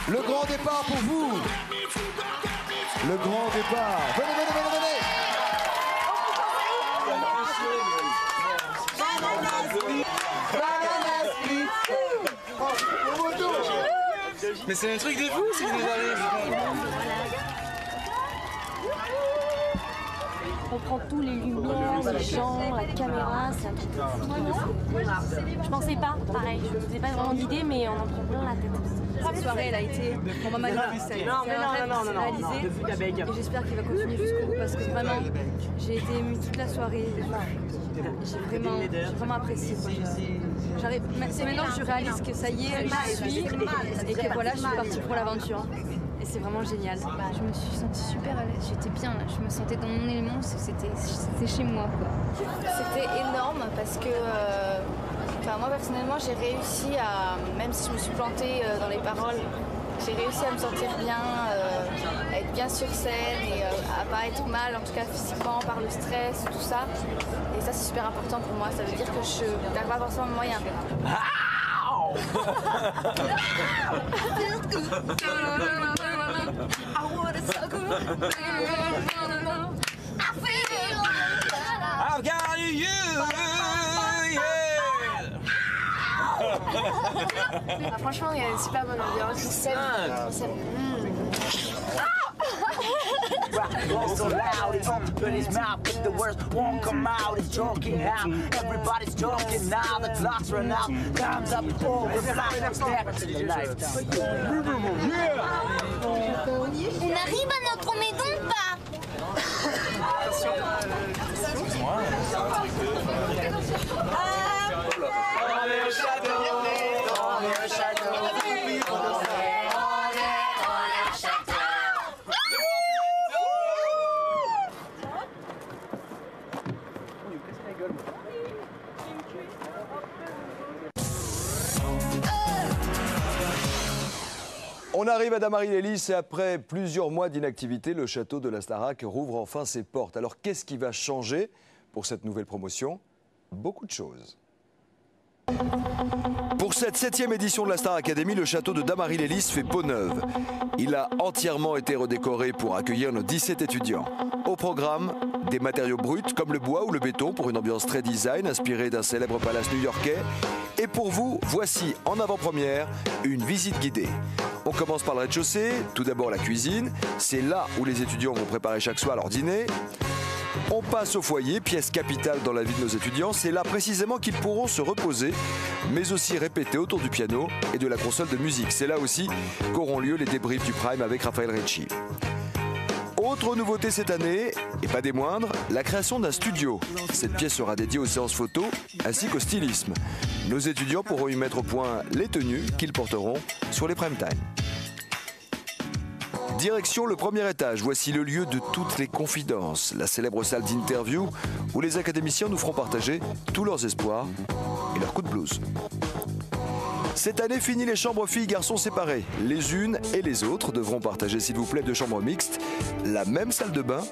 Le grand départ pour vous. Le grand départ. Venez, venez, venez, venez. Mais c'est un truc de fou ce qui nous arrive. On prend tous les lumières, les gens, la caméra, c'est un truc de fou. Je pensais pas, pareil, je me faisais pas vraiment d'idée, mais on en prend plein la tête. Cette soirée, elle a été pour ma mère réalisée. Et j'espère qu'il va continuer jusqu'au bout parce que vraiment, j'ai été émue toute la soirée. J'ai vraiment apprécié. C'est maintenant que je réalise que ça y est, je suis et que voilà, je suis partie pour l'aventure. Et c'est vraiment génial. Je me suis sentie super à l'aise, j'étais bien là, je me sentais dans mon élément, c'était chez moi quoi. C'était énorme parce que moi personnellement j'ai réussi à, même si je me suis plantée dans les paroles, j'ai réussi à me sentir bien, à être bien sur scène et à pas être mal, en tout cas physiquement, par le stress, tout ça. Et ça c'est super important pour moi, ça veut dire que je perds pas forcément mes moyens. I've got you, Ah, franchement, il y a une super bonne ambiance. So loud, it's open his mouth, but the words won't come out. He's joking out, everybody's joking now. The clocks run out, time's up, over, back to the lifetime. On arrive à notre maison ou pas? Excuse-moi. On est au château, on est au château. On arrive à Damary-Lélis et après plusieurs mois d'inactivité, le château de la Starac rouvre enfin ses portes. Alors qu'est-ce qui va changer pour cette nouvelle promotion? Beaucoup de choses. Pour cette 7e édition de la Star Academy, le château de Damary-Lélis fait peau neuve. Il a entièrement été redécoré pour accueillir nos 17 étudiants. Au programme, des matériaux bruts comme le bois ou le béton pour une ambiance très design inspirée d'un célèbre palace new-yorkais. Et pour vous, voici en avant-première une visite guidée. On commence par le rez-de-chaussée, tout d'abord la cuisine. C'est là où les étudiants vont préparer chaque soir leur dîner. On passe au foyer, pièce capitale dans la vie de nos étudiants. C'est là précisément qu'ils pourront se reposer, mais aussi répéter autour du piano et de la console de musique. C'est là aussi qu'auront lieu les débriefs du Prime avec Raphaël Ricci. Autre nouveauté cette année, et pas des moindres, la création d'un studio. Cette pièce sera dédiée aux séances photos ainsi qu'au stylisme. Nos étudiants pourront y mettre au point les tenues qu'ils porteront sur les prime time. Direction le premier étage, voici le lieu de toutes les confidences, la célèbre salle d'interview où les académiciens nous feront partager tous leurs espoirs et leurs coups de blues. Cette année, fini les chambres filles-garçons séparées. Les unes et les autres devront partager, s'il vous plaît, 2 chambres mixtes, la même salle de bain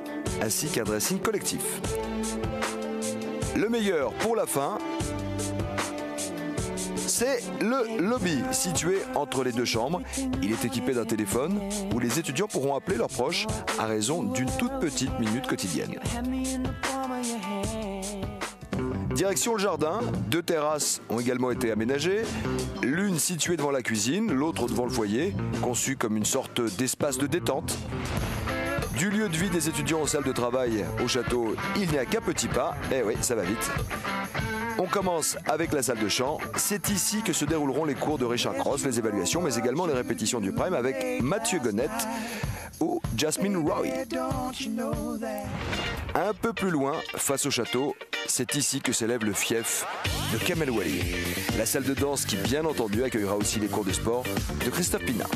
ainsi qu'un dressing collectif. Le meilleur pour la fin, c'est le lobby, situé entre les 2 chambres. Il est équipé d'un téléphone où les étudiants pourront appeler leurs proches à raison d'une toute petite minute quotidienne. Direction le jardin, 2 terrasses ont également été aménagées, l'une située devant la cuisine, l'autre devant le foyer, conçue comme une sorte d'espace de détente. Du lieu de vie des étudiants aux salles de travail au château, il n'y a qu'un petit pas, eh oui, ça va vite. On commence avec la salle de chant. C'est ici que se dérouleront les cours de Richard Cross, les évaluations, mais également les répétitions du Prime avec Mathieu Gonette ou Jasmine Roy. Un peu plus loin, face au château, c'est ici que s'élève le fief de Kamel Wally. La salle de danse qui, bien entendu, accueillera aussi les cours de sport de Christophe Pinard.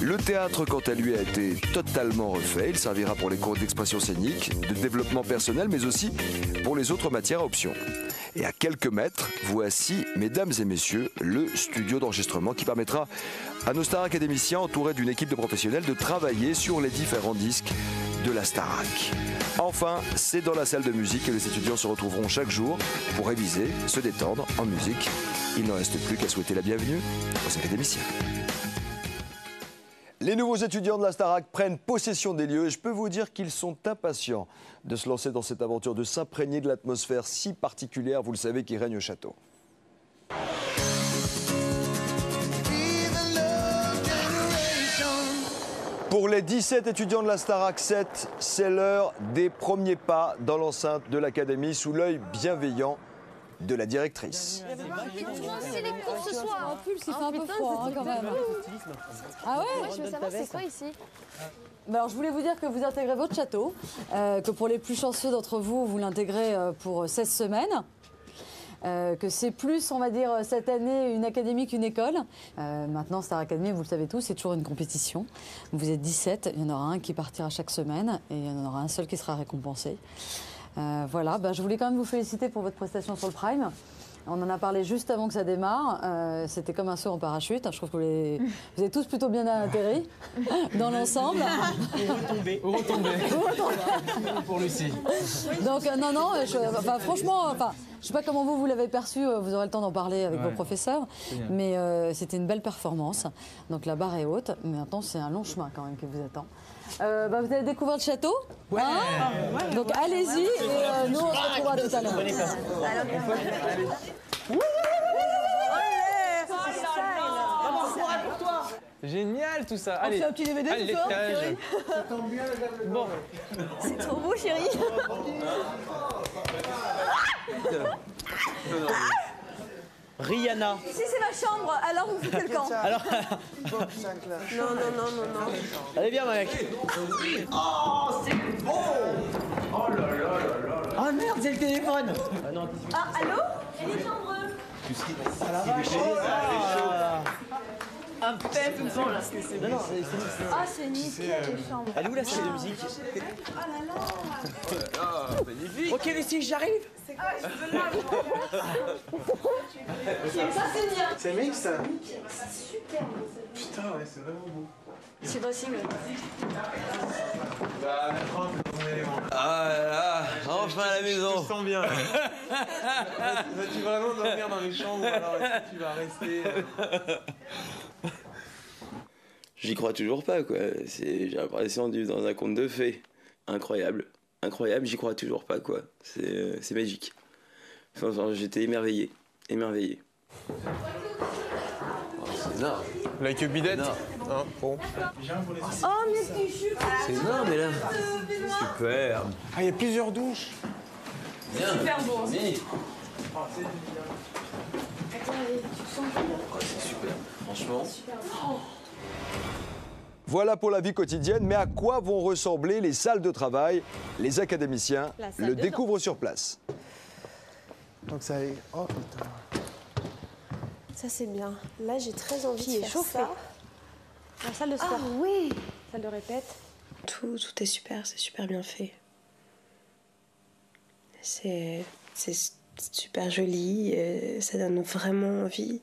Le théâtre, quant à lui, a été totalement refait. Il servira pour les cours d'expression scénique, de développement personnel, mais aussi pour les autres matières à option. Et à quelques mètres, voici, mesdames et messieurs, le studio d'enregistrement qui permettra à nos stars académiciens, entourés d'une équipe de professionnels, de travailler sur les différents disques de la Starac. Enfin, c'est dans la salle de musique que les étudiants se retrouveront chaque jour pour réviser, se détendre en musique. Il ne reste plus qu'à souhaiter la bienvenue aux académiciens. Les nouveaux étudiants de la Starac prennent possession des lieux et je peux vous dire qu'ils sont impatients de se lancer dans cette aventure, de s'imprégner de l'atmosphère si particulière, vous le savez, qui règne au château. Pour les 17 étudiants de la Starac 7, c'est l'heure des premiers pas dans l'enceinte de l'académie sous l'œil bienveillant de la directrice. C'est les cours ce soir. En pull, il fait un peu froid quand même. Ah ouais? Je veux savoir c'est quoi ici. Alors, je voulais vous dire que vous intégrez votre château, que pour les plus chanceux d'entre vous, vous l'intégrez pour 16 semaines. Que c'est plus, on va dire, cette année, une académie qu'une école. Maintenant, Star Academy, vous le savez tous, c'est toujours une compétition. Vous êtes 17, il y en aura un qui partira chaque semaine et il y en aura un seul qui sera récompensé. Voilà, je voulais quand même vous féliciter pour votre prestation sur le Prime. On en a parlé juste avant que ça démarre. C'était comme un saut en parachute. Je trouve que vous avez tous plutôt bien atterri dans l'ensemble. Ou retombé. Pour Lucie. Donc non, franchement, je ne sais pas comment vous l'avez perçu. Vous aurez le temps d'en parler avec vos professeurs. Mais c'était une belle performance. Donc la barre est haute. Mais maintenant, c'est un long chemin quand même qui vous attend. Vous allez découvrir le château. Ouais. Donc allez-y et nous on se retrouvera tout à l'heure. Génial tout ça. Allez, fait un petit DVD allez, ce soir, l'étage. Bon. C'est trop beau, chérie. Rihanna. Ici c'est ma chambre, alors vous foutez le camp. Alors. Non. Allez bien mec. Oh, c'est bon. Oh là là là là. Oh merde, c'est le téléphone. Ah, allô? Il est chambreux. Un pep me semble. Ah, c'est nickel les chambres. Elle est où la salle de musique? Magnifique. Ok Lucie, j'arrive. Ça c'est bien. C'est mix ça? C'est super. Putain, ouais, c'est vraiment beau. C'est possible. Ah là là, enfin à la maison. Je te sens bien. Vas-tu vraiment dormir dans les chambres ou alors est-ce que tu vas rester J'y crois toujours pas quoi. J'ai l'impression de vivre dans un conte de fées. Incroyable, incroyable. J'y crois toujours pas quoi. C'est magique. Enfin, j'étais émerveillé. C'est énorme. Like a bidette? Non. Bon. Oh, mais C'est énorme, mais là. Super. Ah, il y a plusieurs douches. super beau. Oui. C'est super. Franchement. Voilà pour la vie quotidienne, mais à quoi vont ressembler les salles de travail? Les académiciens le découvrent sur place. Donc ça est... Oh putain. Ça c'est bien. Là j'ai très envie de faire chauffé. ça. La salle de sport. Ah oui. Salle de répète. Tout est super, c'est super bien fait. C'est super joli, ça donne vraiment envie.